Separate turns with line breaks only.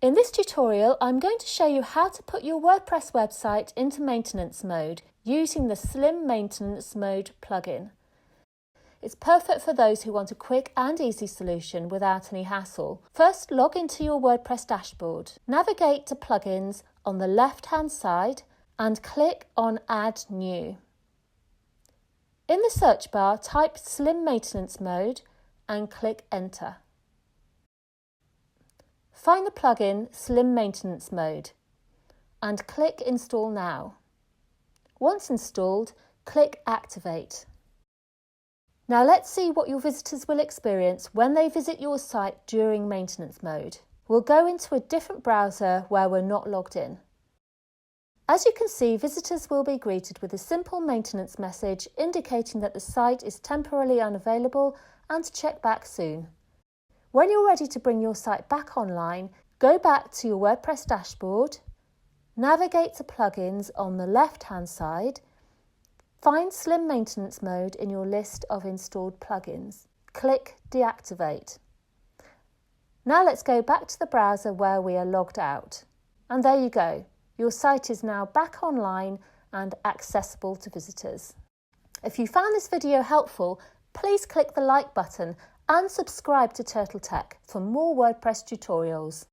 In this tutorial, I'm going to show you how to put your WordPress website into maintenance mode using the Slim Maintenance Mode plugin. It's perfect for those who want a quick and easy solution without any hassle. First, log into your WordPress dashboard. Navigate to Plugins on the left-hand side and click on Add New. In the search bar, type Slim Maintenance Mode and click Enter. Find the plugin Slim Maintenance Mode and click Install Now. Once installed, click Activate. Now let's see what your visitors will experience when they visit your site during maintenance mode. We'll go into a different browser where we're not logged in. As you can see, visitors will be greeted with a simple maintenance message indicating that the site is temporarily unavailable and to check back soon. When you're ready to bring your site back online, go back to your WordPress dashboard, navigate to Plugins on the left-hand side, find Slim Maintenance Mode in your list of installed plugins. Click Deactivate. Now let's go back to the browser where we are logged out. And there you go. Your site is now back online and accessible to visitors. If you found this video helpful, please click the like button and subscribe to Turtle Tech for more WordPress tutorials.